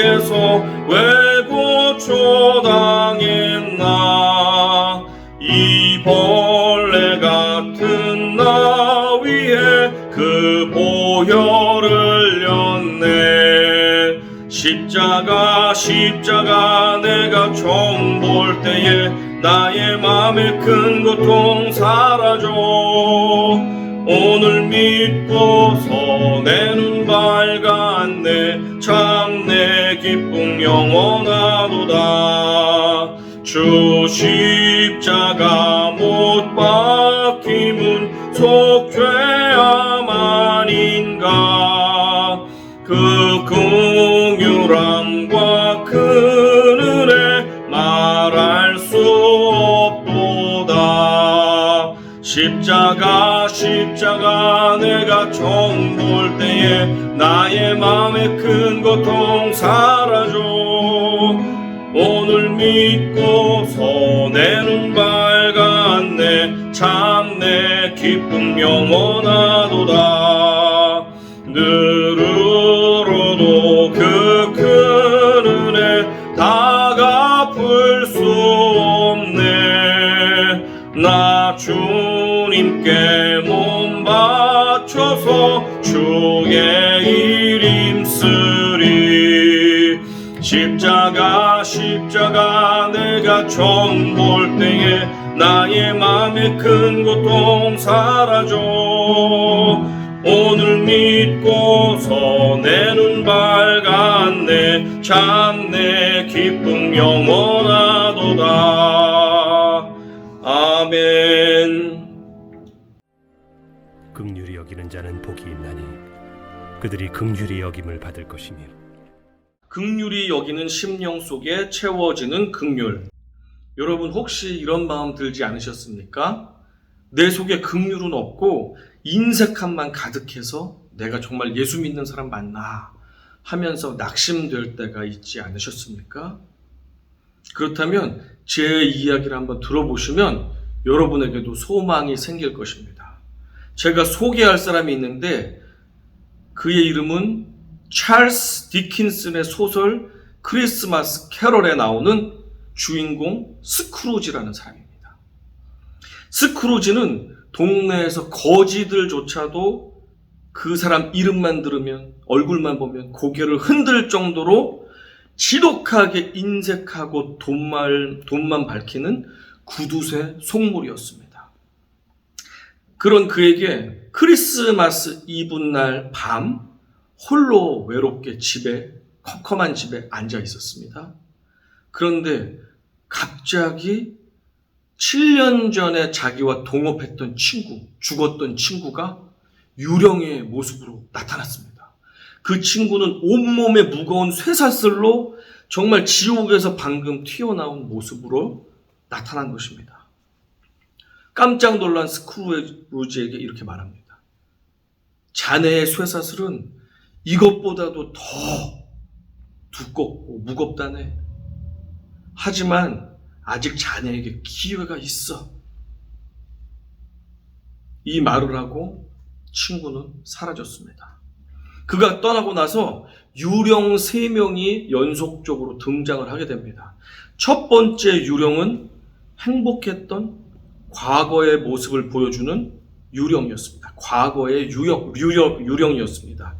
주께서 왜 고초당했나. 이 벌레 같은 나 위에 그 보혈을 흘렸네. 십자가 내가 처음 볼 때에 나의 맘에 큰 고통 사라져. 오늘 믿고서 내 눈 밝았네. 참 내 기쁨 영원하도다. 주 십자가 못 박힘은 속죄함 아닌가. 그 긍휼함과 큰 은혜 말할 수 없도다. 십자가 내가 처음 볼 때에 나의 맘에 큰 고통 사라져. 오늘 믿고서 내 눈 밝았네. 참 내 기쁨 영원하도다. 늘으로도 그 큰 은혜 다 갚을 수 없네. 나 주님께 몸 바쳐서 주의 일 힘쓰리. 십자가 내가 처음 볼 때에 나의 맘에 큰 고통 사라져. 오늘 믿고서 내 눈 밝았네. 참 내 기쁨 영원하도다. 아멘. 긍휼히 여기는 자는 복이 있나니 그들이 긍휼히 여김을 받을 것이며. 긍휼히 여기는 심령 속에 채워지는 긍휼. 여러분 혹시 이런 마음 들지 않으셨습니까? 내 속에 긍휼은 없고 인색함만 가득해서 내가 정말 예수 믿는 사람 맞나 하면서 낙심될 때가 있지 않으셨습니까? 그렇다면 제 이야기를 한번 들어보시면 여러분에게도 소망이 생길 것입니다. 제가 소개할 사람이 있는데 그의 이름은 찰스 디킨슨의 소설 크리스마스 캐럴에 나오는 주인공 스크루지라는 사람입니다. 스크루지는 동네에서 거지들조차도 그 사람 이름만 들으면, 얼굴만 보면 고개를 흔들 정도로 지독하게 인색하고 돈만 밝히는 구두쇠 속물이었습니다. 그런 그에게 크리스마스 이브날 밤 홀로 외롭게 컴컴한 집에 앉아 있었습니다. 그런데 갑자기 7년 전에 자기와 동업했던 죽었던 친구가 유령의 모습으로 나타났습니다. 그 친구는 온몸에 무거운 쇠사슬로 정말 지옥에서 방금 튀어나온 모습으로 나타난 것입니다. 깜짝 놀란 스크루지에게 이렇게 말합니다. 자네의 쇠사슬은 이것보다도 더 두껍고 무겁다네. 하지만 아직 자네에게 기회가 있어. 이 말을 하고 친구는 사라졌습니다. 그가 떠나고 나서 유령 3명이 연속적으로 등장을 하게 됩니다. 첫 번째 유령은 행복했던 과거의 모습을 보여주는 유령이었습니다. 과거의 유령이었습니다.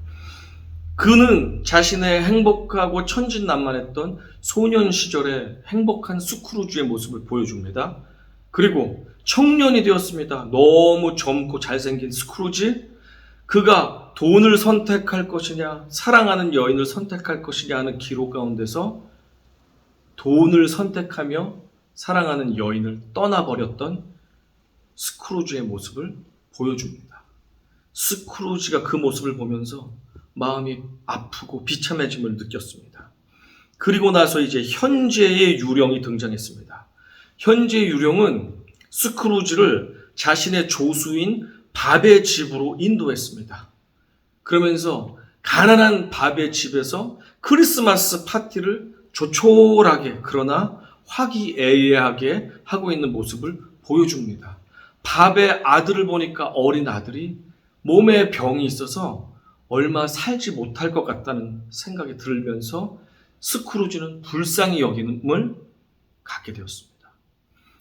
그는 자신의 행복하고 천진난만했던 소년 시절의 행복한 스크루지의 모습을 보여줍니다. 그리고 청년이 되었습니다. 너무 젊고 잘생긴 스크루지. 그가 돈을 선택할 것이냐, 사랑하는 여인을 선택할 것이냐 하는 기로 가운데서 돈을 선택하며 사랑하는 여인을 떠나버렸던 스크루지의 모습을 보여줍니다. 스크루지가 그 모습을 보면서 마음이 아프고 비참해짐을 느꼈습니다. 그리고 나서 이제 현재의 유령이 등장했습니다. 현재의 유령은 스크루지를 자신의 조수인 밥의 집으로 인도했습니다. 그러면서 가난한 밥의 집에서 크리스마스 파티를 조촐하게 그러나 화기애애하게 하고 있는 모습을 보여줍니다. 밥의 아들을 보니까 어린 아들이 몸에 병이 있어서 얼마 살지 못할 것 같다는 생각이 들면서 스크루지는 불쌍히 여김을 갖게 되었습니다.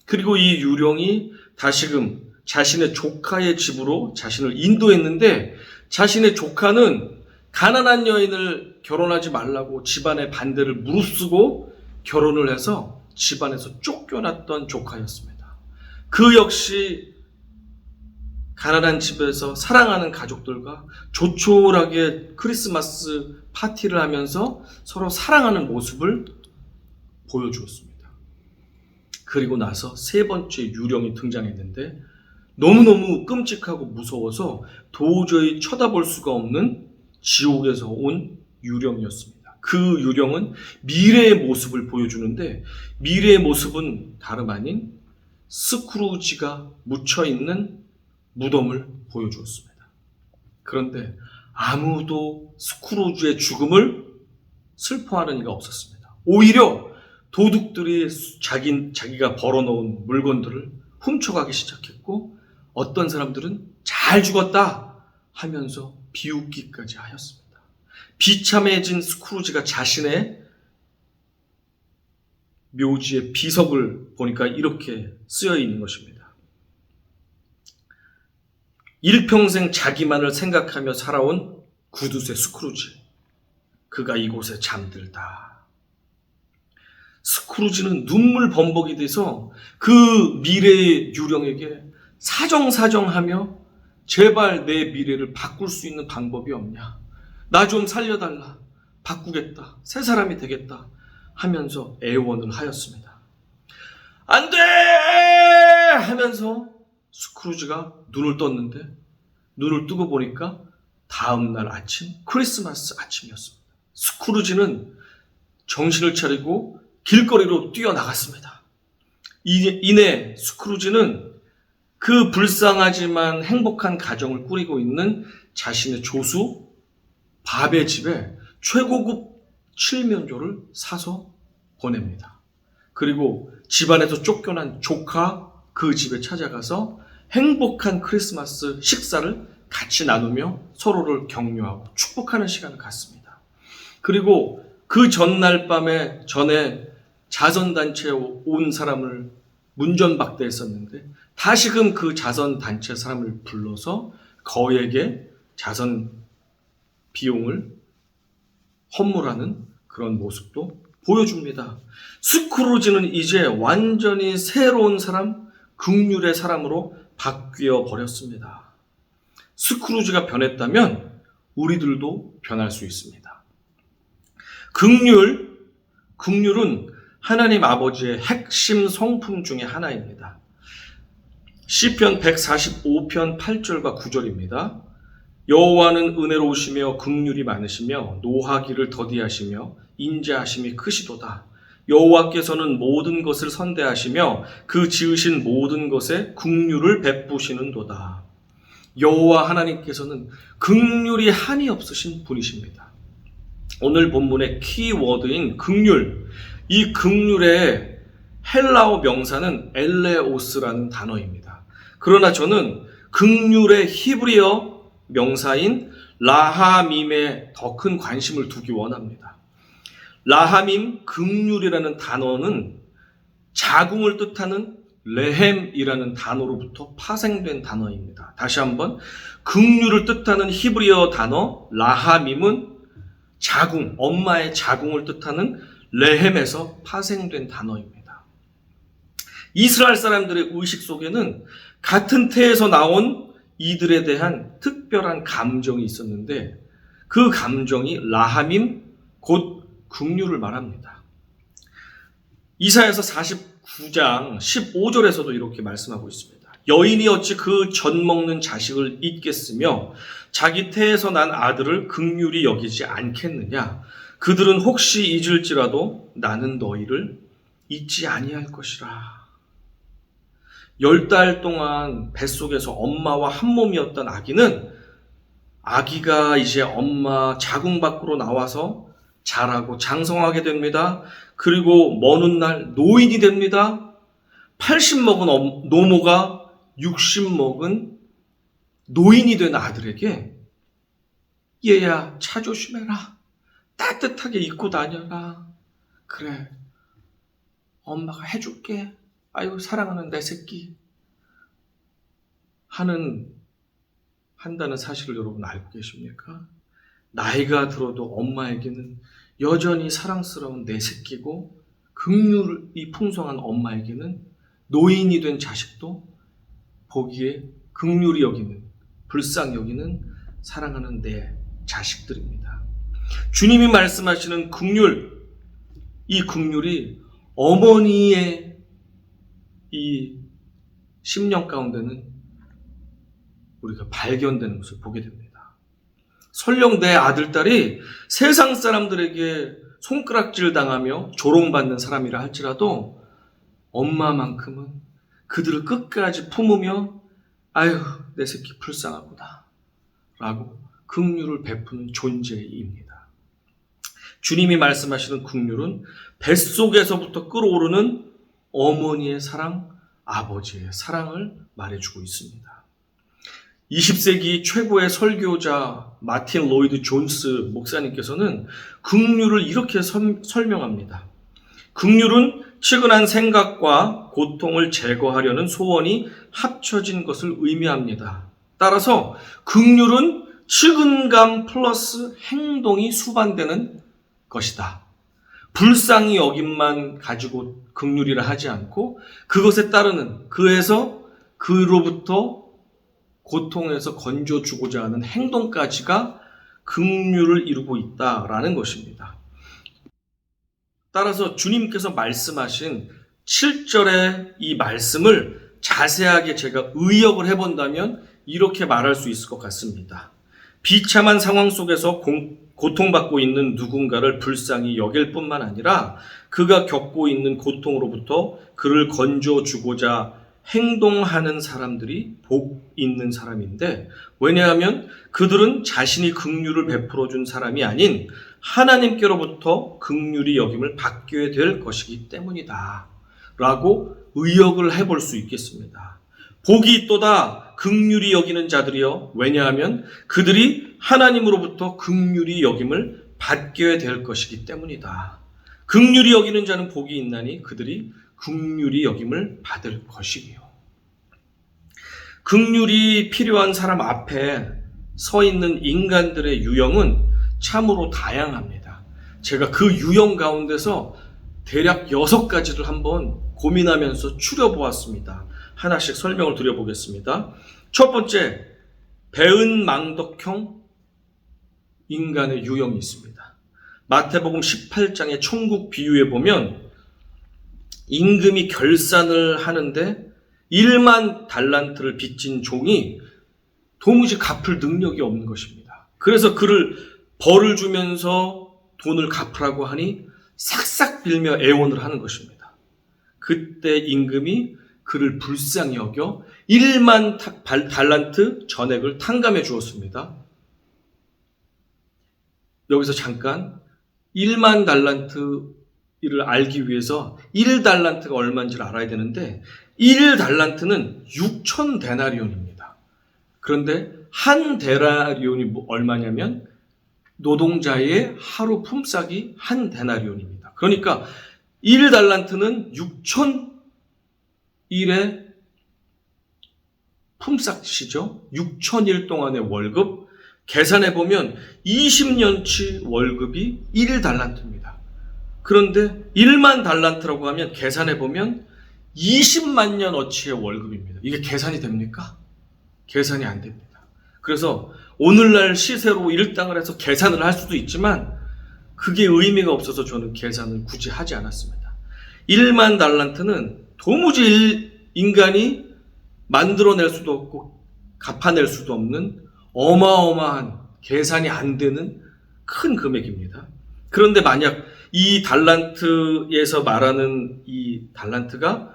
그리고 이 유령이 다시금 자신의 조카의 집으로 자신을 인도했는데, 자신의 조카는 가난한 여인을 결혼하지 말라고 집안의 반대를 무릅쓰고 결혼을 해서 집안에서 쫓겨났던 조카였습니다. 그 역시 가난한 집에서 사랑하는 가족들과 조촐하게 크리스마스 파티를 하면서 서로 사랑하는 모습을 보여주었습니다. 그리고 나서 세 번째 유령이 등장했는데, 너무너무 끔찍하고 무서워서 도저히 쳐다볼 수가 없는 지옥에서 온 유령이었습니다. 그 유령은 미래의 모습을 보여주는데, 미래의 모습은 다름 아닌 스크루지가 묻혀있는 무덤을 보여주었습니다. 그런데 아무도 스크루지의 죽음을 슬퍼하는 이가 없었습니다. 오히려 도둑들이 자기가 벌어놓은 물건들을 훔쳐가기 시작했고, 어떤 사람들은 잘 죽었다 하면서 비웃기까지 하였습니다. 비참해진 스크루지가 자신의 묘지의 비석을 보니까 이렇게 쓰여 있는 것입니다. 일평생 자기만을 생각하며 살아온 구두쇠 스크루지, 그가 이곳에 잠들다. 스크루지는 눈물 범벅이 돼서 그 미래의 유령에게 사정하며 제발 내 미래를 바꿀 수 있는 방법이 없냐, 나 좀 살려달라, 바꾸겠다, 새 사람이 되겠다 하면서 애원을 하였습니다. 안 돼! 하면서 스크루지가 눈을 떴는데, 눈을 뜨고 보니까 다음날 아침, 크리스마스 아침이었습니다. 스크루지는 정신을 차리고 길거리로 뛰어나갔습니다. 이내 스크루지는 그 불쌍하지만 행복한 가정을 꾸리고 있는 자신의 조수 밥의 집에 최고급 칠면조를 사서 보냅니다. 그리고 집안에서 쫓겨난 조카 그 집에 찾아가서 행복한 크리스마스 식사를 같이 나누며 서로를 격려하고 축복하는 시간을 갖습니다. 그리고 그 전날 밤에 전에 자선단체에 온 사람을 문전박대했었는데, 다시금 그 자선단체 사람을 불러서 거액의 자선 비용을 헌물하는 그런 모습도 보여줍니다. 스크루지는 이제 완전히 새로운 사람, 긍휼의 사람으로 바뀌어 버렸습니다. 스크루지가 변했다면 우리들도 변할 수 있습니다. 긍휼은 하나님 아버지의 핵심 성품 중에 하나입니다. 시편 145편 8절과 9절입니다. 여호와는 은혜로우시며 긍휼이 많으시며 노하기를 더디하시며 인자하심이 크시도다. 여호와께서는 모든 것을 선대하시며 그 지으신 모든 것에 긍휼을 베푸시는도다. 여호와 하나님께서는 긍휼이 한이 없으신 분이십니다. 오늘 본문의 키워드인 긍휼, 이 긍휼의 헬라어 명사는 엘레오스라는 단어입니다. 그러나 저는 긍휼의 히브리어 명사인 라하밈에 더 큰 관심을 두기 원합니다. 라하밈, 긍휼이라는 단어는 자궁을 뜻하는 레헴이라는 단어로부터 파생된 단어입니다. 다시 한번, 긍휼을 뜻하는 히브리어 단어 라하밈은 자궁, 엄마의 자궁을 뜻하는 레헴에서 파생된 단어입니다. 이스라엘 사람들의 의식 속에는 같은 태에서 나온 이들에 대한 특별한 감정이 있었는데, 그 감정이 라하밈, 곧 긍휼을 말합니다. 이사야서 49장 15절에서도 이렇게 말씀하고 있습니다. 여인이 어찌 그 젖 먹는 자식을 잊겠으며 자기 태에서 난 아들을 긍휼히 여기지 않겠느냐. 그들은 혹시 잊을지라도 나는 너희를 잊지 아니할 것이라. 10달 동안 뱃속에서 엄마와 한 몸이었던 아기는, 아기가 이제 엄마 자궁 밖으로 나와서 자라고 장성하게 됩니다. 그리고 먼 훗날 노인이 됩니다. 80 먹은 노모가 60 먹은 노인이 된 아들에게 얘야 차 조심해라, 따뜻하게 입고 다녀라, 그래, 엄마가 해줄게. 아이고, 사랑하는 내 새끼. 한다는 사실을 여러분 알고 계십니까? 나이가 들어도 엄마에게는 여전히 사랑스러운 내 새끼고, 긍휼이 풍성한 엄마에게는 노인이 된 자식도 보기에 긍휼히 여기는, 불쌍히 여기는 사랑하는 내 자식들입니다. 주님이 말씀하시는 긍휼, 이 긍휼이 어머니의 이 심령 가운데는 우리가 발견되는 것을 보게 됩니다. 설령 내 아들, 딸이 세상 사람들에게 손가락질 당하며 조롱받는 사람이라 할지라도 엄마만큼은 그들을 끝까지 품으며 아유, 내 새끼 불쌍하구나 라고 긍휼을 베푸는 존재입니다. 주님이 말씀하시는 긍휼은 뱃속에서부터 끓어오르는 어머니의 사랑, 아버지의 사랑을 말해주고 있습니다. 20세기 최고의 설교자 마틴 로이드 존스 목사님께서는 긍휼을 이렇게 설명합니다. 긍휼은 측은한 생각과 고통을 제거하려는 소원이 합쳐진 것을 의미합니다. 따라서 긍휼은 측은감 플러스 행동이 수반되는 것이다. 불쌍히 여김만 가지고 긍휼이라 하지 않고 그것에 따르는 그로부터 고통에서 건져주고자 하는 행동까지가 긍휼을 이루고 있다라는 것입니다. 따라서 주님께서 말씀하신 7절의 이 말씀을 자세하게 제가 의역을 해본다면 이렇게 말할 수 있을 것 같습니다. 비참한 상황 속에서 고통받고 있는 누군가를 불쌍히 여길 뿐만 아니라 그가 겪고 있는 고통으로부터 그를 건져주고자 행동하는 사람들이 복 있는 사람인데, 왜냐하면 그들은 자신이 긍휼을 베풀어 준 사람이 아닌 하나님께로부터 긍휼히 여김을 받게 될 것이기 때문이다 라고 의역을 해볼 수 있겠습니다. 복이 있도다 긍휼히 여기는 자들이여, 왜냐하면 그들이 하나님으로부터 긍휼히 여김을 받게 될 것이기 때문이다. 긍휼히 여기는 자는 복이 있나니 그들이 긍휼히 여김을 받을 것이며, 긍휼이 필요한 사람 앞에 서 있는 인간들의 유형은 참으로 다양합니다. 제가 그 유형 가운데서 대략 6가지를 한번 고민하면서 추려보았습니다. 하나씩 설명을 드려보겠습니다. 첫 번째, 배은망덕형 인간의 유형이 있습니다. 마태복음 18장의 천국 비유에 보면 임금이 결산을 하는데 1만 달란트를 빚진 종이 도무지 갚을 능력이 없는 것입니다. 그래서 그를 벌을 주면서 돈을 갚으라고 하니 싹싹 빌며 애원을 하는 것입니다. 그때 임금이 그를 불쌍히 여겨 1만 달란트 전액을 탕감해 주었습니다. 여기서 잠깐 1만 달란트를 알기 위해서 1달란트가 얼마인지를 알아야 되는데 1달란트는 6천 데나리온입니다. 그런데 한 데나리온이 얼마냐면 노동자의 하루 품삯이 한 데나리온입니다. 그러니까 1달란트는 6,000일의 품삯이죠. 6,000일 동안의 월급, 계산해보면 20년치 월급이 1달란트입니다. 그런데 1만 달란트라고 하면 계산해보면 20만 년어치의 월급입니다. 이게 계산이 됩니까? 계산이 안 됩니다. 그래서 오늘날 시세로 일당을 해서 계산을 할 수도 있지만 그게 의미가 없어서 저는 계산을 굳이 하지 않았습니다. 1만 달란트는 도무지 인간이 만들어낼 수도 없고 갚아낼 수도 없는 어마어마한 계산이 안 되는 큰 금액입니다. 그런데 만약 이 달란트에서 말하는 이 달란트가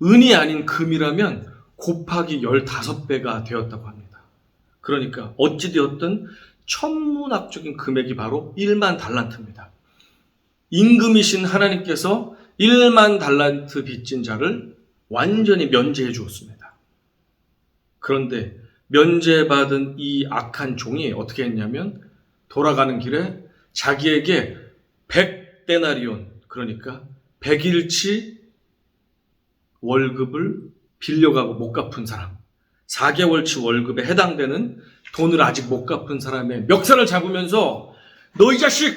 은이 아닌 금이라면 곱하기 15배가 되었다고 합니다. 그러니까 어찌되었든 천문학적인 금액이 바로 1만 달란트입니다. 임금이신 하나님께서 1만 달란트 빚진 자를 완전히 면제해 주었습니다. 그런데 면제받은 이 악한 종이 어떻게 했냐면 돌아가는 길에 자기에게 100데나리온, 그러니까 100일치 월급을 빌려가고 못 갚은 사람, 4개월치 월급에 해당되는 돈을 아직 못 갚은 사람의 멱살을 잡으면서 너 이 자식!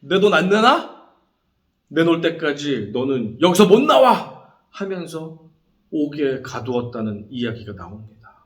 내 돈 안 내나? 내놓을 때까지 너는 여기서 못 나와! 하면서 옥에 가두었다는 이야기가 나옵니다.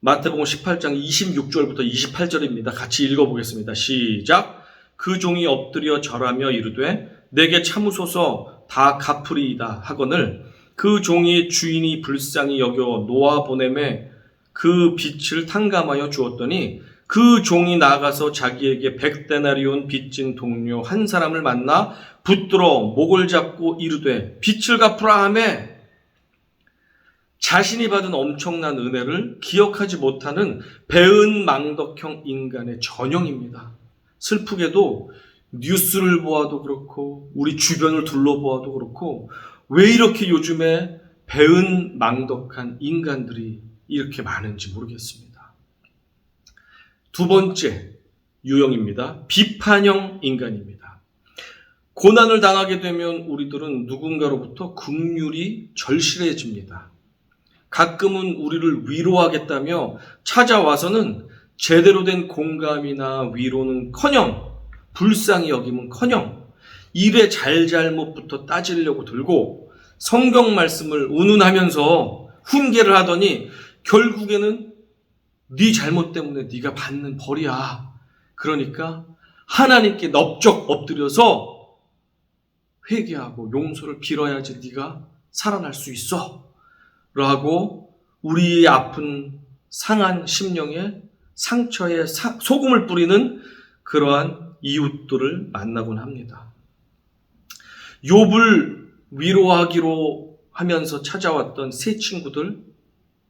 마태복음 18장 26절부터 28절입니다. 같이 읽어보겠습니다. 시작! 그 종이 엎드려 절하며 이르되 내게 참으소서 다 갚으리이다 하거늘 그 종이 주인이 불쌍히 여겨 놓아 보내매 그 빚을 탕감하여 주었더니 그 종이 나가서 자기에게 100데나리온 빚진 동료 한 사람을 만나 붙들어 목을 잡고 이르되 빚을 갚으라 하매 자신이 받은 엄청난 은혜를 기억하지 못하는 배은망덕형 인간의 전형입니다. 슬프게도 뉴스를 보아도 그렇고 우리 주변을 둘러보아도 그렇고 왜 이렇게 요즘에 배은망덕한 인간들이 이렇게 많은지 모르겠습니다. 두 번째 유형입니다. 비판형 인간입니다. 고난을 당하게 되면 우리들은 누군가로부터 긍휼이 절실해집니다. 가끔은 우리를 위로하겠다며 찾아와서는 제대로 된 공감이나 위로는커녕 불쌍히 여김은커녕 일의 잘잘못부터 따지려고 들고 성경 말씀을 운운하면서 훈계를 하더니 결국에는 네 잘못 때문에 네가 받는 벌이야. 그러니까 하나님께 넙적 엎드려서 회개하고 용서를 빌어야지 네가 살아날 수 있어. 라고 우리의 아픈 상한 심령에 상처에 소금을 뿌리는 그러한 이웃들을 만나곤 합니다. 욥을 위로하기로 하면서 찾아왔던 세 친구들,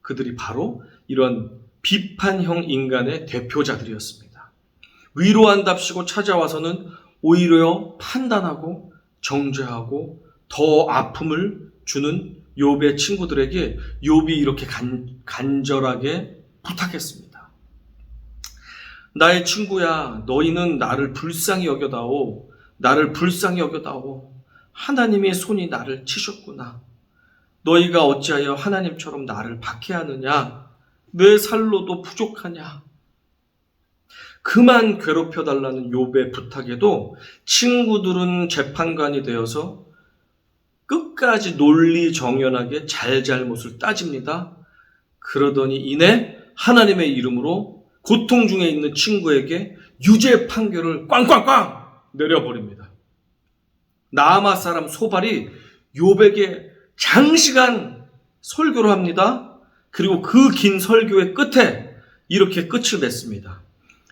그들이 바로 이런 비판형 인간의 대표자들이었습니다. 위로한답시고 찾아와서는 오히려 판단하고 정죄하고 더 아픔을 주는 욥의 친구들에게 욥이 이렇게 간절하게 부탁했습니다. 나의 친구야, 너희는 나를 불쌍히 여겨다오. 나를 불쌍히 여겨다오. 하나님의 손이 나를 치셨구나. 너희가 어찌하여 하나님처럼 나를 박해하느냐? 내 살로도 부족하냐? 그만 괴롭혀달라는 욥의 부탁에도 친구들은 재판관이 되어서 끝까지 논리정연하게 잘잘못을 따집니다. 그러더니 이내 하나님의 이름으로 고통 중에 있는 친구에게 유죄 판결을 꽝꽝꽝 내려버립니다. 나아마 사람 소발이 욥에게 장시간 설교를 합니다. 그리고 그 긴 설교의 끝에 이렇게 끝을 맺습니다.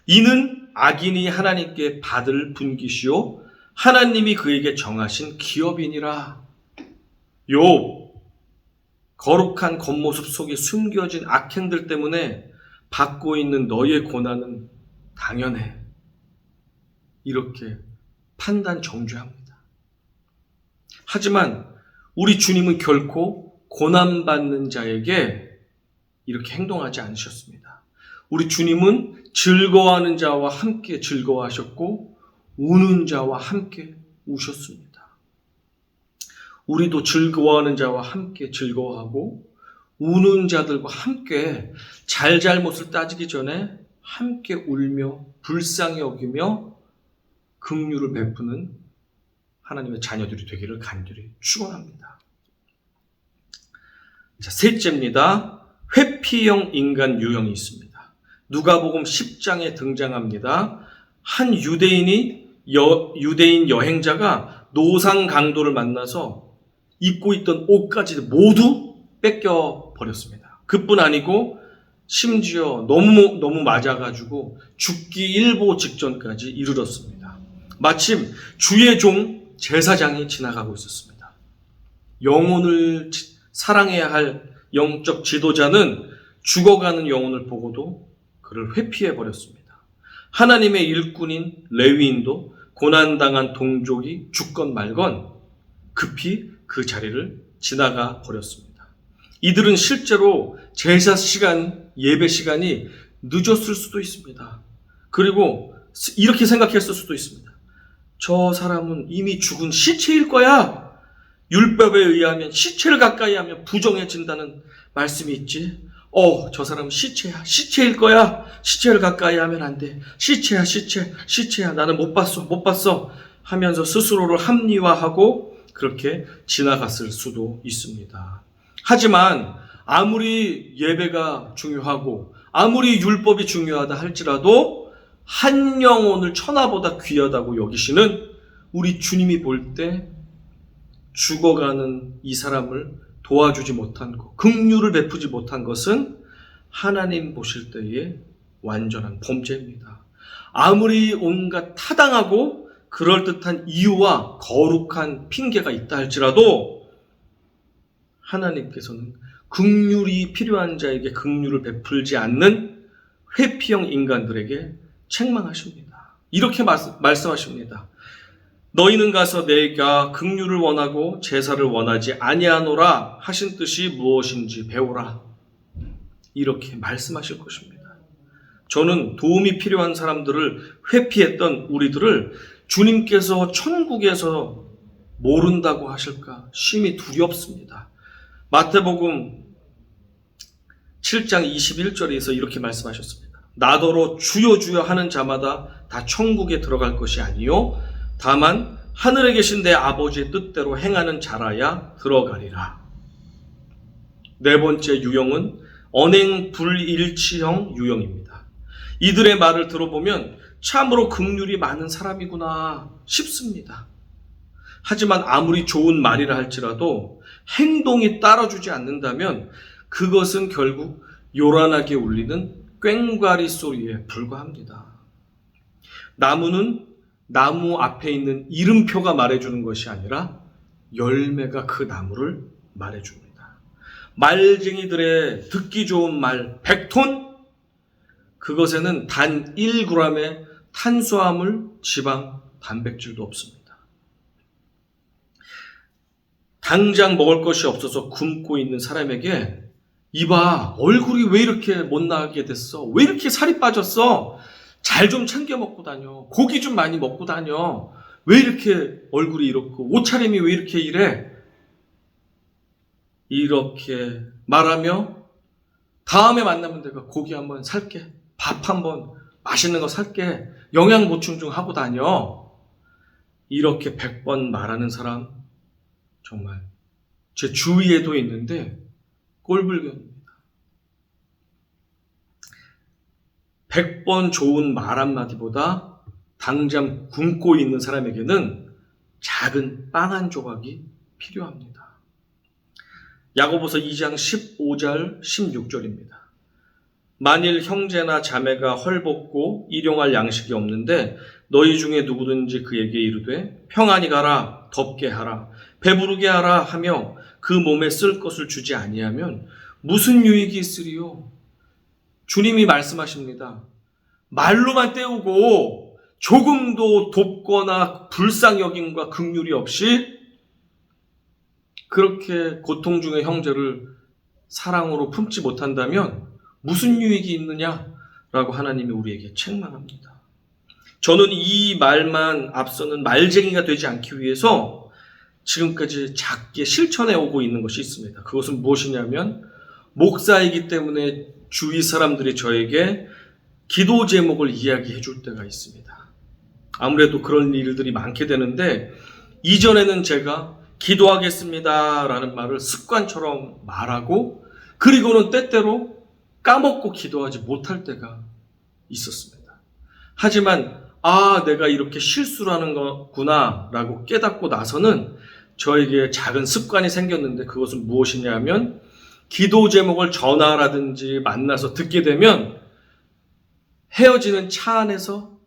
이는 악인이 하나님께 받을 분깃이요 하나님이 그에게 정하신 기업이니라. 욥, 거룩한 겉모습 속에 숨겨진 악행들 때문에 받고 있는 너의 고난은 당연해. 이렇게 판단 정죄합니다. 하지만 우리 주님은 결코 고난받는 자에게 이렇게 행동하지 않으셨습니다. 우리 주님은 즐거워하는 자와 함께 즐거워하셨고 우는 자와 함께 우셨습니다. 우리도 즐거워하는 자와 함께 즐거워하고 우는 자들과 함께 잘잘못을 따지기 전에 함께 울며 불쌍히 여기며 긍휼을 베푸는 하나님의 자녀들이 되기를 간절히 축원합니다. 자, 셋째입니다. 회피형 인간 유형이 있습니다. 누가복음 10장에 등장합니다. 한 유대인 여행자가 노상 강도를 만나서 입고 있던 옷까지 모두 뺏겨 버렸습니다. 그뿐 아니고 심지어 너무 맞아가지고 죽기 일보 직전까지 이르렀습니다. 마침 주의 종 제사장이 지나가고 있었습니다. 영혼을 사랑해야 할 영적 지도자는 죽어가는 영혼을 보고도 그를 회피해 버렸습니다. 하나님의 일꾼인 레위인도 고난당한 동족이 죽건 말건 급히 그 자리를 지나가 버렸습니다. 이들은 실제로 제사 시간, 예배 시간이 늦었을 수도 있습니다. 그리고 이렇게 생각했을 수도 있습니다. 저 사람은 이미 죽은 시체일 거야. 율법에 의하면 시체를 가까이 하면 부정해진다는 말씀이 있지. 저 사람은 시체야. 시체일 거야. 시체를 가까이 하면 안 돼. 시체야, 시체야. 나는 못 봤어. 하면서 스스로를 합리화하고 그렇게 지나갔을 수도 있습니다. 하지만 아무리 예배가 중요하고 아무리 율법이 중요하다 할지라도 한 영혼을 천하보다 귀하다고 여기시는 우리 주님이 볼 때 죽어가는 이 사람을 도와주지 못한 것, 긍휼을 베푸지 못한 것은 하나님 보실 때의 완전한 범죄입니다. 아무리 온갖 타당하고 그럴듯한 이유와 거룩한 핑계가 있다 할지라도 하나님께서는 긍휼이 필요한 자에게 긍휼을 베풀지 않는 회피형 인간들에게 책망하십니다. 이렇게 말씀하십니다. 너희는 가서 내가 긍휼을 원하고 제사를 원하지 아니하노라 하신 뜻이 무엇인지 배우라. 이렇게 말씀하실 것입니다. 저는 도움이 필요한 사람들을 회피했던 우리들을 주님께서 천국에서 모른다고 하실까 심히 두렵습니다. 마태복음 7장 21절에서 이렇게 말씀하셨습니다. 나더러 주여 주여 하는 자마다 다 천국에 들어갈 것이 아니요 다만 하늘에 계신 내 아버지의 뜻대로 행하는 자라야 들어가리라. 네 번째 유형은 언행불일치형 유형입니다. 이들의 말을 들어보면 참으로 긍휼이 많은 사람이구나 싶습니다. 하지만 아무리 좋은 말이라 할지라도 행동이 따라주지 않는다면 그것은 결국 요란하게 울리는 꽹과리 소리에 불과합니다. 나무는 나무 앞에 있는 이름표가 말해주는 것이 아니라 열매가 그 나무를 말해줍니다. 말쟁이들의 듣기 좋은 말 100톤, 그것에는 단 1g의 탄수화물, 지방, 단백질도 없습니다. 당장 먹을 것이 없어서 굶고 있는 사람에게 이봐, 얼굴이 왜 이렇게 못나게 됐어? 왜 이렇게 살이 빠졌어? 잘 좀 챙겨 먹고 다녀. 고기 좀 많이 먹고 다녀. 왜 이렇게 얼굴이 이렇고 옷차림이 왜 이렇게 이래? 이렇게 말하며 다음에 만나면 내가 고기 한번 살게. 밥 한번 맛있는 거 살게. 영양 보충 좀 하고 다녀. 이렇게 100번 말하는 사람 정말 제 주위에도 있는데 꼴불견입니다. 100번 좋은 말 한마디보다 당장 굶고 있는 사람에게는 작은 빵 한 조각이 필요합니다. 야고보서 2장 15절 16절입니다. 만일 형제나 자매가 헐벗고 일용할 양식이 없는데 너희 중에 누구든지 그에게 이르되 평안히 가라, 덥게 하라, 배부르게 하라 하며 그 몸에 쓸 것을 주지 아니하면 무슨 유익이 있으리요? 주님이 말씀하십니다. 말로만 때우고 조금도 돕거나 불쌍히 여김과 긍휼이 없이 그렇게 고통 중의 형제를 사랑으로 품지 못한다면 무슨 유익이 있느냐라고 하나님이 우리에게 책망합니다. 저는 이 말만 앞서는 말쟁이가 되지 않기 위해서 지금까지 작게 실천해 오고 있는 것이 있습니다. 그것은 무엇이냐면 목사이기 때문에 주위 사람들이 저에게 기도 제목을 이야기해 줄 때가 있습니다. 아무래도 그런 일들이 많게 되는데 이전에는 제가 기도하겠습니다 라는 말을 습관처럼 말하고 그리고는 때때로 까먹고 기도하지 못할 때가 있었습니다. 하지만 내가 이렇게 실수를 하는 거구나 라고 깨닫고 나서는 저에게 작은 습관이 생겼는데 그것은 무엇이냐면 기도 제목을 전화라든지 만나서 듣게 되면 헤어지는 차 안에서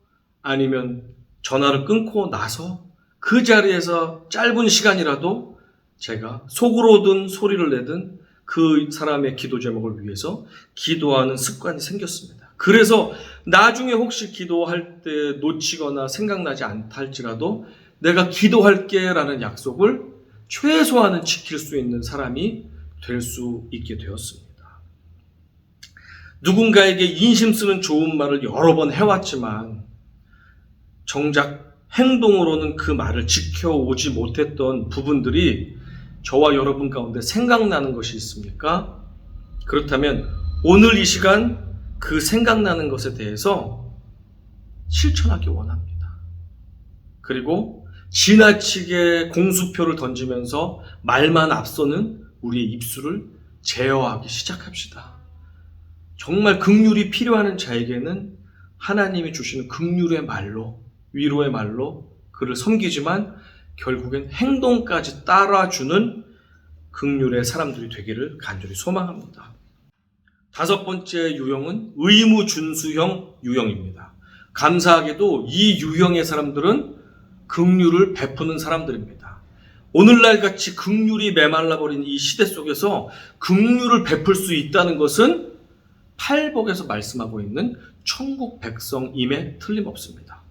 아니면 전화를 끊고 나서 그 자리에서 짧은 시간이라도 제가 속으로든 소리를 내든 그 사람의 기도 제목을 위해서 기도하는 습관이 생겼습니다. 그래서 나중에 혹시 기도할 때 놓치거나 생각나지 않다 할지라도 내가 기도할게 라는 약속을 최소한은 지킬 수 있는 사람이 될 수 있게 되었습니다. 누군가에게 인심 쓰는 좋은 말을 여러 번 해왔지만 정작 행동으로는 그 말을 지켜오지 못했던 부분들이 저와 여러분 가운데 생각나는 것이 있습니까? 그렇다면 오늘 이 시간 그 생각나는 것에 대해서 실천하기 원합니다. 그리고 지나치게 공수표를 던지면서 말만 앞서는 우리의 입술을 제어하기 시작합시다. 정말 긍휼이 필요한 자에게는 하나님이 주시는 긍휼의 말로, 위로의 말로 그를 섬기지만 결국엔 행동까지 따라주는 긍휼의 사람들이 되기를 간절히 소망합니다. 다섯 번째 유형은 의무준수형 유형입니다. 감사하게도 이 유형의 사람들은 긍휼을 베푸는 사람들입니다. 오늘날 같이 긍휼이 메말라버린 이 시대 속에서 긍휼을 베풀 수 있다는 것은 팔복에서 말씀하고 있는 천국 백성임에 틀림없습니다.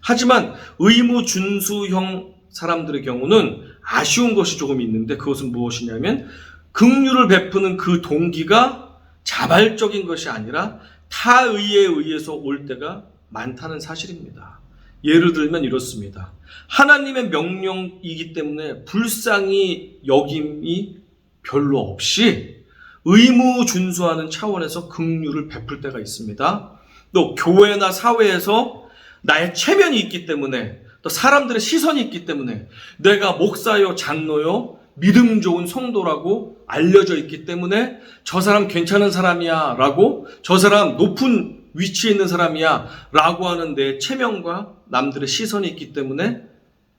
하지만 의무준수형 사람들의 경우는 아쉬운 것이 조금 있는데 그것은 무엇이냐면 긍휼을 베푸는 그 동기가 자발적인 것이 아니라 타의에 의해서 올 때가 많다는 사실입니다. 예를 들면 이렇습니다. 하나님의 명령이기 때문에 불쌍히 여김이 별로 없이 의무준수하는 차원에서 긍휼을 베풀 때가 있습니다. 또 교회나 사회에서 나의 체면이 있기 때문에 또 사람들의 시선이 있기 때문에 내가 목사요 장로요 믿음 좋은 성도라고 알려져 있기 때문에 저 사람 괜찮은 사람이야 라고 저 사람 높은 위치에 있는 사람이야 라고 하는 내 체면과 남들의 시선이 있기 때문에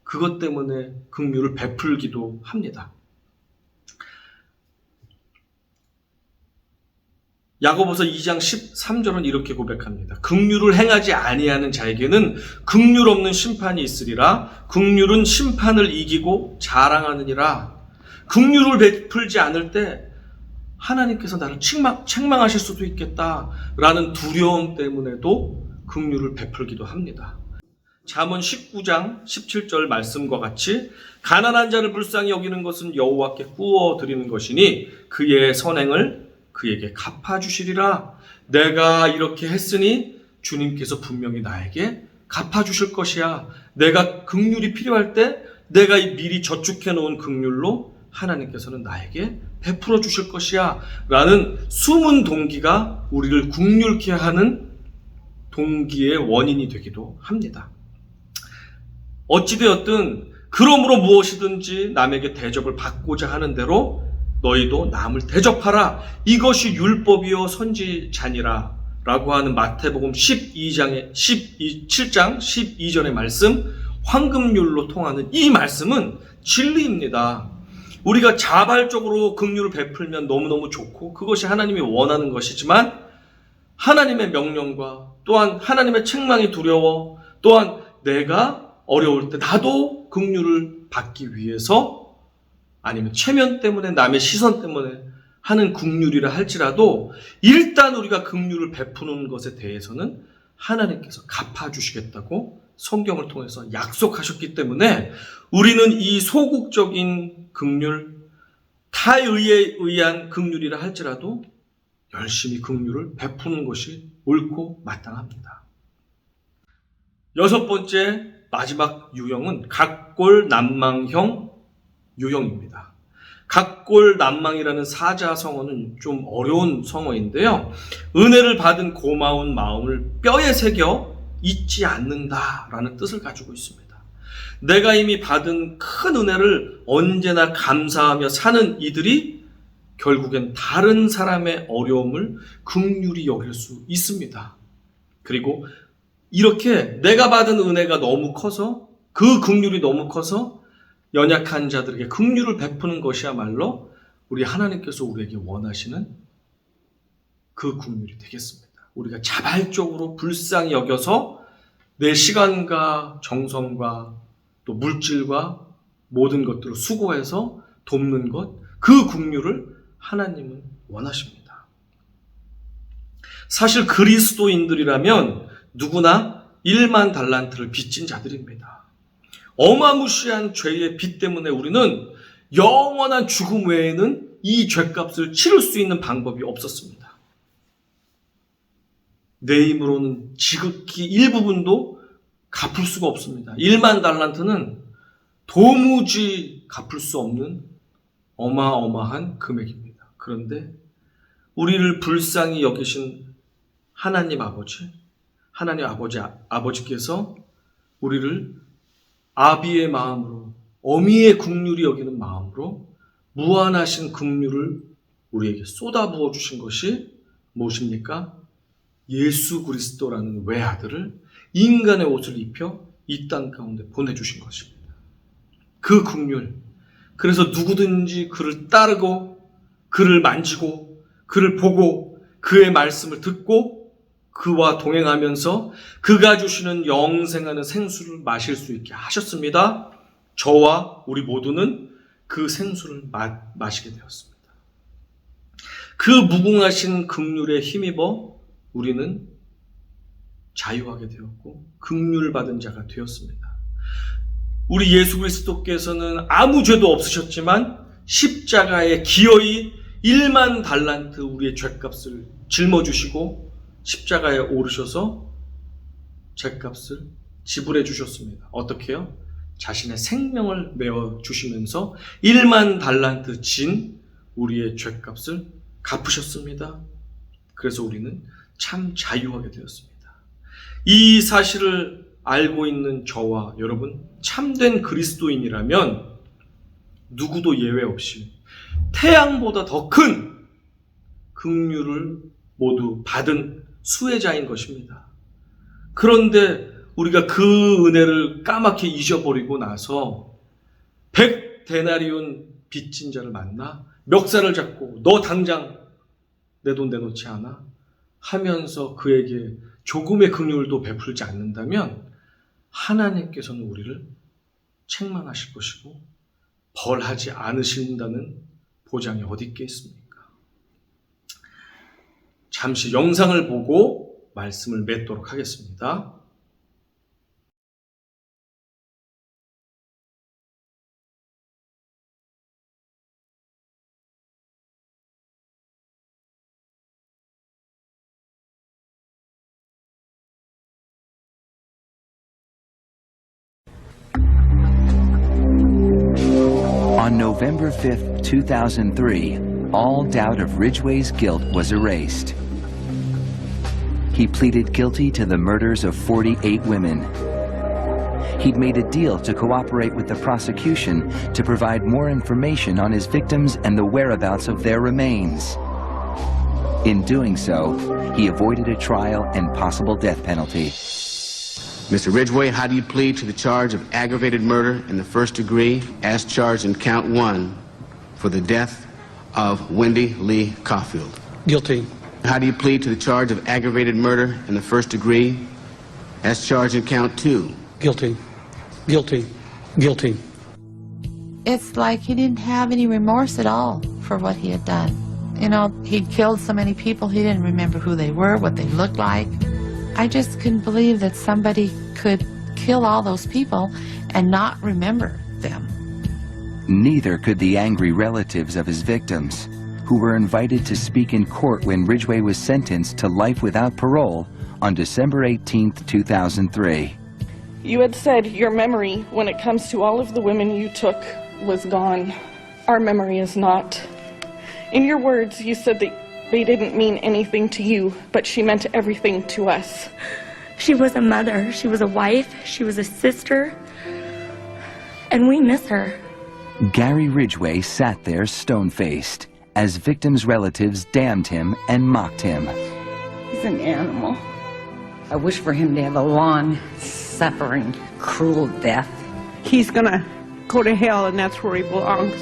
그것 때문에 긍휼을 베풀기도 합니다. 야고보서 2장 13절은 이렇게 고백합니다. 긍휼을 행하지 아니하는 자에게는 긍휼 없는 심판이 있으리라. 긍휼은 심판을 이기고 자랑하느니라. 긍휼을 베풀지 않을 때 하나님께서 나를 책망하실 수도 있겠다라는 두려움 때문에도 긍휼을 베풀기도 합니다. 잠언 19장 17절 말씀과 같이 가난한 자를 불쌍히 여기는 것은 여호와께 구워 드리는 것이니 그의 선행을 그에게 갚아주시리라. 내가 이렇게 했으니 주님께서 분명히 나에게 갚아주실 것이야. 내가 긍휼이 필요할 때 내가 미리 저축해 놓은 긍휼로 하나님께서는 나에게 베풀어 주실 것이야 라는 숨은 동기가 우리를 긍휼케 하는 동기의 원인이 되기도 합니다. 어찌되었든 그러므로 무엇이든지 남에게 대접을 받고자 하는 대로 너희도 남을 대접하라. 이것이 율법이요 선지자니라 라고 하는 마태복음 7장 12절의 말씀, 황금률로 통하는 이 말씀은 진리입니다. 우리가 자발적으로 긍휼을 베풀면 너무너무 좋고 그것이 하나님이 원하는 것이지만 하나님의 명령과 또한 하나님의 책망이 두려워 또한 내가 어려울 때 나도 긍휼을 받기 위해서 아니면 체면 때문에 남의 시선 때문에 하는 긍휼이라 할지라도 일단 우리가 긍휼을 베푸는 것에 대해서는 하나님께서 갚아주시겠다고 성경을 통해서 약속하셨기 때문에 우리는 이 소극적인 긍휼, 타의에 의한 긍휼이라 할지라도 열심히 긍휼을 베푸는 것이 옳고 마땅합니다. 여섯 번째 마지막 유형은 각골난망형 유형입니다. 각골난망이라는 사자성어는 좀 어려운 성어인데요. 은혜를 받은 고마운 마음을 뼈에 새겨 잊지 않는다라는 뜻을 가지고 있습니다. 내가 이미 받은 큰 은혜를 언제나 감사하며 사는 이들이 결국엔 다른 사람의 어려움을 긍휼히 여길 수 있습니다. 그리고 이렇게 내가 받은 은혜가 너무 커서 그 긍휼이 너무 커서 연약한 자들에게 긍휼을 베푸는 것이야말로 우리 하나님께서 우리에게 원하시는 그 긍휼이 되겠습니다. 우리가 자발적으로 불쌍히 여겨서 내 시간과 정성과 또 물질과 모든 것들을 수고해서 돕는 것, 그 긍휼을 하나님은 원하십니다. 사실 그리스도인들이라면 누구나 1만 달란트를 빚진 자들입니다. 어마무시한 죄의 빚 때문에 우리는 영원한 죽음 외에는 이 죄값을 치를 수 있는 방법이 없었습니다. 내 힘으로는 지극히 일부분도 갚을 수가 없습니다. 1만 달란트는 도무지 갚을 수 없는 어마어마한 금액입니다. 그런데 우리를 불쌍히 여기신 하나님 아버지께서 우리를 아비의 마음으로, 어미의 긍휼이 여기는 마음으로 무한하신 긍휼을 우리에게 쏟아부어 주신 것이 무엇입니까? 예수 그리스도라는 외아들을 인간의 옷을 입혀 이 땅 가운데 보내주신 것입니다. 그 긍휼, 그래서 누구든지 그를 따르고 그를 만지고 그를 보고 그의 말씀을 듣고 그와 동행하면서 그가 주시는 영생하는 생수를 마실 수 있게 하셨습니다. 저와 우리 모두는 그 생수를 마시게 되었습니다. 그 무궁하신 긍휼에 힘입어 우리는 자유하게 되었고 긍휼을 받은 자가 되었습니다. 우리 예수 그리스도께서는 아무 죄도 없으셨지만 십자가에 기어이 1만 달란트 우리의 죄값을 짊어주시고 십자가에 오르셔서 죄값을 지불해 주셨습니다. 어떻게요? 자신의 생명을 내어 주시면서 1만 달란트 진 우리의 죄값을 갚으셨습니다. 그래서 우리는 참 자유하게 되었습니다. 이 사실을 알고 있는 저와 여러분, 참된 그리스도인이라면 누구도 예외 없이 태양보다 더 큰 긍휼을 모두 받은 수혜자인 것입니다. 그런데 우리가 그 은혜를 까맣게 잊어버리고 나서 100데나리온 빚진 자를 만나 멱살을 잡고 너 당장 내 돈 내놓지 않아? 하면서 그에게 조금의 긍휼도 베풀지 않는다면 하나님께서는 우리를 책망하실 것이고 벌하지 않으신다는 보장이 어디 있겠습니까? 잠시 영상을 보고 말씀을 맺도록 하겠습니다. On November 5th, 2003, all doubt of Ridgway's guilt was erased. He pleaded guilty to the murders of 48 women. He'd made a deal to cooperate with the prosecution to provide more information on his victims and the whereabouts of their remains. In doing so, he avoided a trial and possible death penalty. Mr. Ridgway, how do you plead to the charge of aggravated murder in the first degree as charged in count 1 for the death of Wendy Lee Caulfield? Guilty. How do you plead to the charge of aggravated murder in the first degree as charged in count 2? Guilty. Guilty. Guilty. It's like he didn't have any remorse at all for what he had done. You know, he'd killed so many people, he didn't remember who they were, what they looked like. I just couldn't believe that somebody could kill all those people and not remember them. Neither could the angry relatives of his victims, who were invited to speak in court when Ridgway was sentenced to life without parole on December 18, 2003. You had said your memory, when it comes to all of the women you took, was gone. Our memory is not. In your words, you said that they didn't mean anything to you, but she meant everything to us. She was a mother, she was a wife, she was a sister, and we miss her. Gary Ridgway sat there stone-faced as victims' relatives damned him and mocked him. He's an animal. I wish for him to have a long, suffering, cruel death. He's gonna go to hell, and that's where he belongs.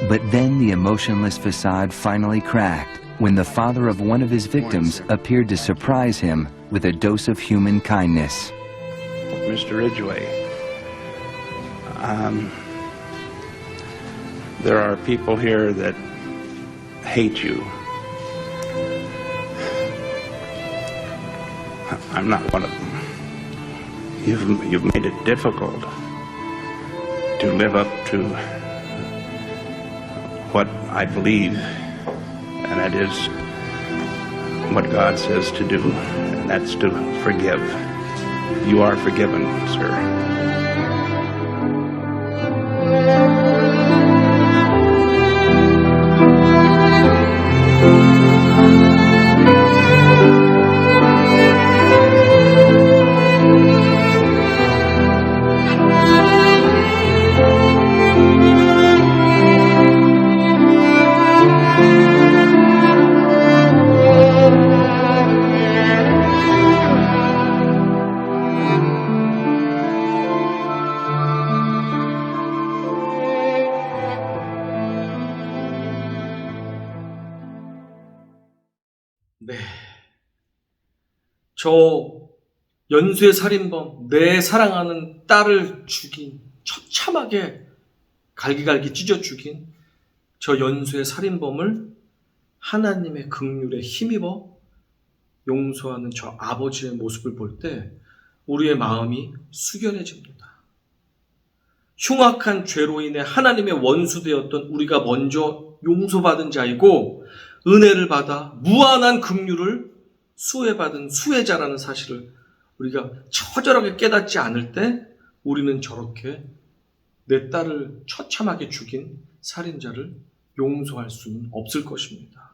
But then the emotionless facade finally cracked when the father of one of his victims appeared to surprise him with a dose of human kindness. Mr. Ridgway, there are people here that hate you. I'm not one of them. You've made it difficult to live up to what I believe, and that is what God says to do, and that's to forgive. You are forgiven, sir. 네. 저 연쇄 살인범, 내 사랑하는 딸을 죽인, 처참하게 갈기갈기 찢어 죽인 저 연쇄 살인범을 하나님의 긍휼에 힘입어 용서하는 저 아버지의 모습을 볼 때 우리의 마음이 숙연해집니다. 흉악한 죄로 인해 하나님의 원수되었던 우리가 먼저 용서받은 자이고 은혜를 받아 무한한 긍휼을 수혜받은 수혜자라는 사실을 우리가 처절하게 깨닫지 않을 때 우리는 저렇게 내 딸을 처참하게 죽인 살인자를 용서할 수는 없을 것입니다.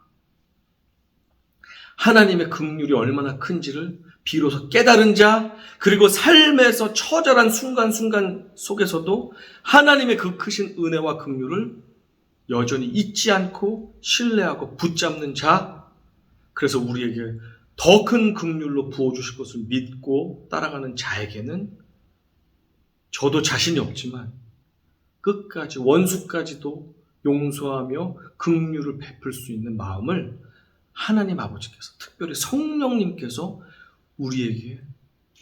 하나님의 긍휼이 얼마나 큰지를 비로소 깨달은 자, 그리고 삶에서 처절한 순간순간 속에서도 하나님의 그 크신 은혜와 긍휼을 여전히 잊지 않고 신뢰하고 붙잡는 자, 그래서 우리에게 더 큰 긍휼로 부어주실 것을 믿고 따라가는 자에게는 저도 자신이 없지만 끝까지 원수까지도 용서하며 긍휼을 베풀 수 있는 마음을 하나님 아버지께서, 특별히 성령님께서 우리에게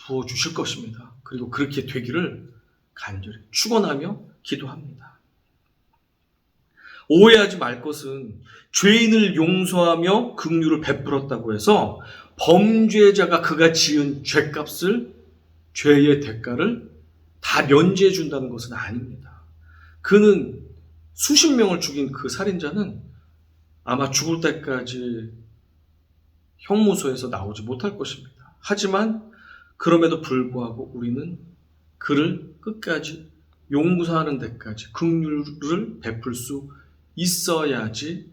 부어주실 것입니다. 그리고 그렇게 되기를 간절히 축원하며 기도합니다. 오해하지 말 것은 죄인을 용서하며 긍휼을 베풀었다고 해서 범죄자가 그가 지은 죄값을, 죄의 대가를 다 면제해 준다는 것은 아닙니다. 그는 수십 명을 죽인 그 살인자는 아마 죽을 때까지 형무소에서 나오지 못할 것입니다. 하지만 그럼에도 불구하고 우리는 그를 끝까지 용서하는 데까지 긍휼을 베풀 수 있어야지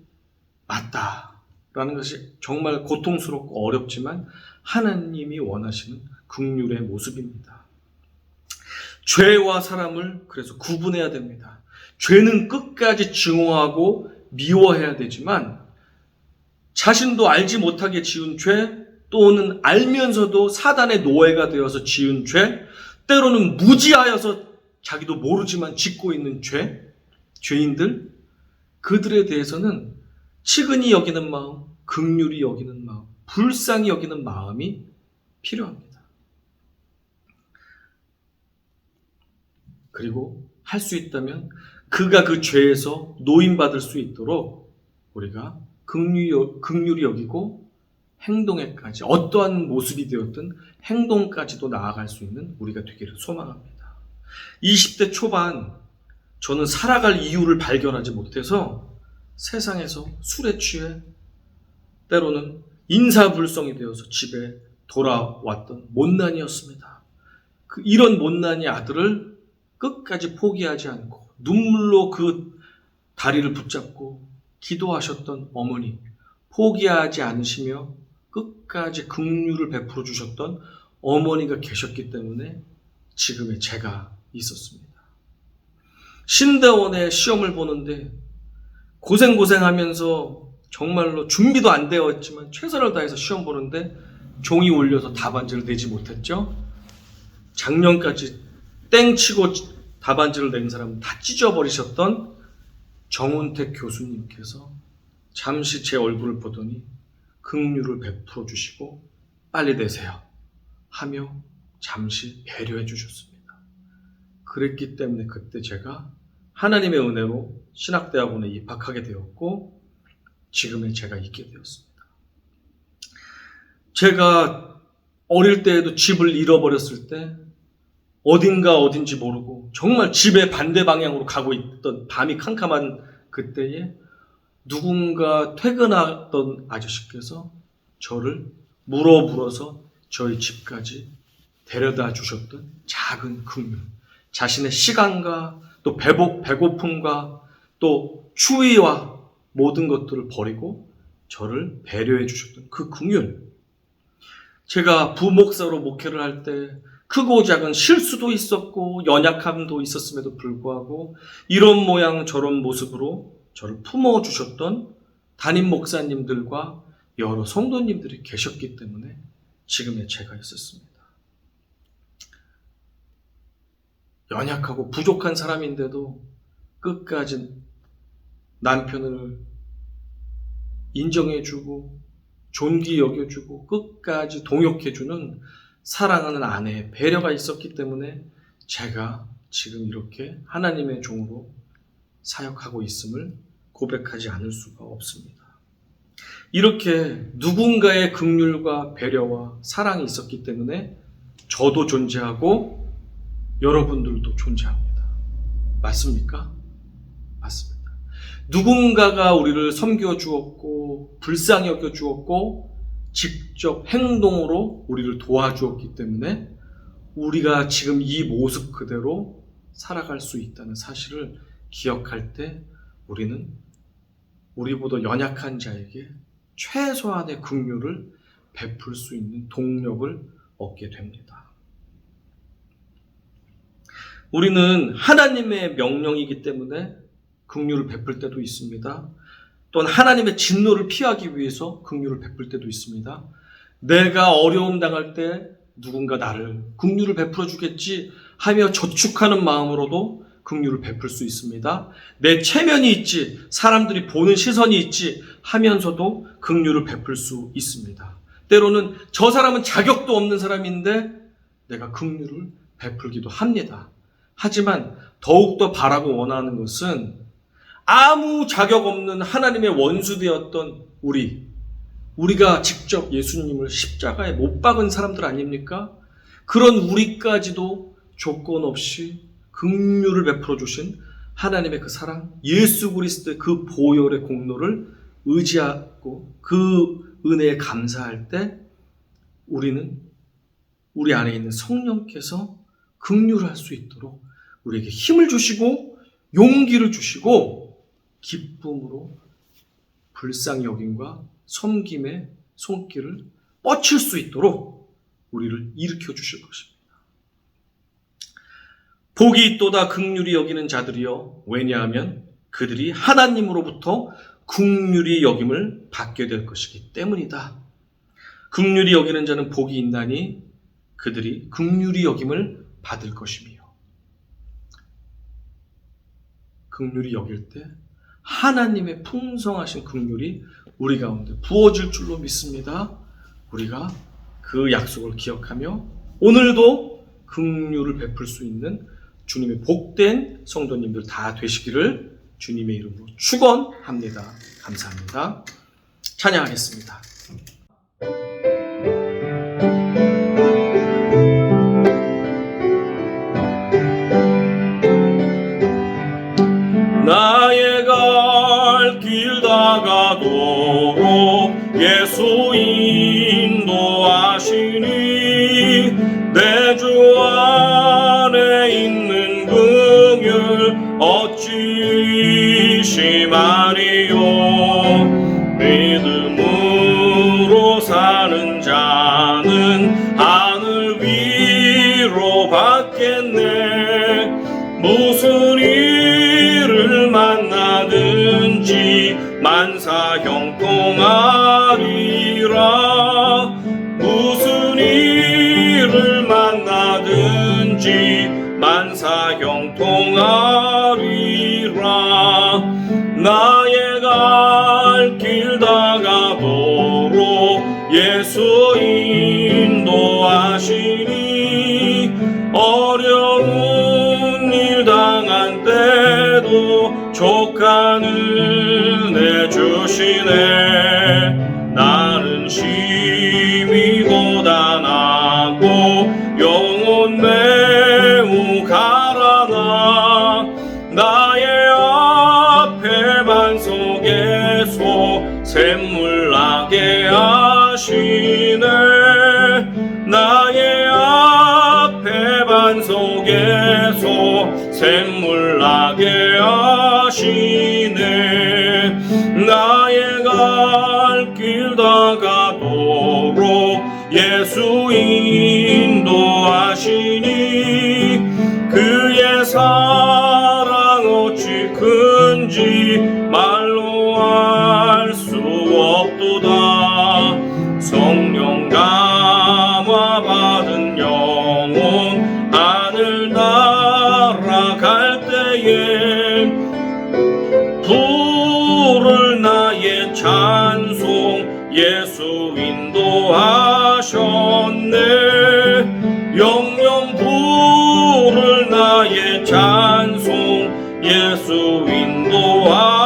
맞다라는 것이 정말 고통스럽고 어렵지만 하나님이 원하시는 긍휼의 모습입니다. 죄와 사람을 그래서 구분해야 됩니다. 죄는 끝까지 증오하고 미워해야 되지만 자신도 알지 못하게 지은 죄, 또는 알면서도 사단의 노예가 되어서 지은 죄, 때로는 무지하여서 자기도 모르지만 짓고 있는 죄, 죄인들, 그들에 대해서는 치근히 여기는 마음, 긍휼히 여기는 마음, 불쌍히 여기는 마음이 필요합니다. 그리고 할 수 있다면 그가 그 죄에서 노인받을 수 있도록 우리가 긍휼히 여기고 행동에까지, 어떠한 모습이 되었든 행동까지도 나아갈 수 있는 우리가 되기를 소망합니다. 20대 초반 저는 살아갈 이유를 발견하지 못해서 세상에서 술에 취해 때로는 인사불성이 되어서 집에 돌아왔던 못난이였습니다. 이런 못난이 아들을 끝까지 포기하지 않고 눈물로 그 다리를 붙잡고 기도하셨던 어머니, 포기하지 않으시며 끝까지 긍휼을 베풀어 주셨던 어머니가 계셨기 때문에 지금의 제가 있었습니다. 신대원의 시험을 보는데 고생하면서 정말로 준비도 안 되어 있지만 최선을 다해서 시험 보는데 종이 울려서 답안지를 내지 못했죠. 작년까지 땡치고 답안지를 낸 사람은 다 찢어버리셨던 정운택 교수님께서 잠시 제 얼굴을 보더니 긍휼을 베풀어 주시고 빨리 내세요 하며 잠시 배려해 주셨습니다. 그랬기 때문에 그때 제가 하나님의 은혜로 신학대학원에 입학하게 되었고 지금의 제가 있게 되었습니다. 제가 어릴 때에도 집을 잃어버렸을 때 어딘지 모르고 정말 집의 반대 방향으로 가고 있던 밤이 캄캄한 그때에 누군가 퇴근하던 아저씨께서 저를 물어서 저희 집까지 데려다 주셨던 작은 긍휼, 자신의 시간과 또 배고픔과 또 추위와 모든 것들을 버리고 저를 배려해 주셨던 그 긍휼. 제가 부목사로 목회를 할 때 크고 작은 실수도 있었고 연약함도 있었음에도 불구하고 이런 모양 저런 모습으로 저를 품어주셨던 담임 목사님들과 여러 성도님들이 계셨기 때문에 지금의 제가 있었습니다. 연약하고 부족한 사람인데도 끝까지 남편을 인정해주고 존귀 여겨주고 끝까지 동역해주는 사랑하는 아내의 배려가 있었기 때문에 제가 지금 이렇게 하나님의 종으로 사역하고 있음을 고백하지 않을 수가 없습니다. 이렇게 누군가의 긍휼과 배려와 사랑이 있었기 때문에 저도 존재하고 여러분들도 존재합니다. 맞습니까? 맞습니다. 누군가가 우리를 섬겨주었고 불쌍히 여겨주었고 직접 행동으로 우리를 도와주었기 때문에 우리가 지금 이 모습 그대로 살아갈 수 있다는 사실을 기억할 때 우리는 우리보다 연약한 자에게 최소한의 긍휼을 베풀 수 있는 동력을 얻게 됩니다. 우리는 하나님의 명령이기 때문에 긍휼을 베풀 때도 있습니다. 또는 하나님의 진노를 피하기 위해서 긍휼을 베풀 때도 있습니다. 내가 어려움 당할 때 누군가 나를 긍휼을 베풀어 주겠지 하며 저축하는 마음으로도 긍휼을 베풀 수 있습니다. 내 체면이 있지, 사람들이 보는 시선이 있지 하면서도 긍휼을 베풀 수 있습니다. 때로는 저 사람은 자격도 없는 사람인데 내가 긍휼을 베풀기도 합니다. 하지만 더욱더 바라고 원하는 것은 아무 자격 없는 하나님의 원수되었던 우리가 직접 예수님을 십자가에 못 박은 사람들 아닙니까? 그런 우리까지도 조건 없이 긍휼을 베풀어 주신 하나님의 그 사랑, 예수 그리스도의 그 보혈의 공로를 의지하고 그 은혜에 감사할 때 우리는 우리 안에 있는 성령께서 긍휼할 수 있도록 우리에게 힘을 주시고 용기를 주시고 기쁨으로 불쌍히 여김과 섬김의 손길을 뻗칠 수 있도록 우리를 일으켜 주실 것입니다. 복이 있도다 긍휼히 여기는 자들이여, 왜냐하면 그들이 하나님으로부터 긍휼히 여김을 받게 될 것이기 때문이다. 긍휼히 여기는 자는 복이 있나니 그들이 긍휼히 여김을 받을 것이며, 긍휼히 여길 때 하나님의 풍성하신 긍휼이 우리 가운데 부어질 줄로 믿습니다. 우리가 그 약속을 기억하며 오늘도 긍휼을 베풀 수 있는 주님의 복된 성도님들 다 되시기를 주님의 이름으로 축원합니다. 감사합니다. 찬양하겠습니다. 나의 갈 길 다가도록 예수 인도하시니 내 주 안에 있는 긍휼 어찌 심하리요. 믿음으로 사는 자는 하늘 위로 받겠네. 무슨 일을 만나든지 만사 형통하리라. 무슨 일을 만나든지 만사 형통하리라. 나의 갈 길 다가도록 예수 인도하시니 어려운 일 당한 때도 족한 은혜 주시네. 나는 심히 고단하고 영혼 매우 가라나 나의 앞에 반석에서 샘물 나게 하시네. 나의 샘물 나게 하시네. 나의 갈 길 다가도록 예수 인도하시니 그의 사랑 어찌 큰지 말로 알 수 없도다. 성령 감화 받은 영혼 하늘 날아갈 때에 부를 나의 찬송 예수 인도하셨네. 영영 부를 나의 찬송 예수 인도하셨네.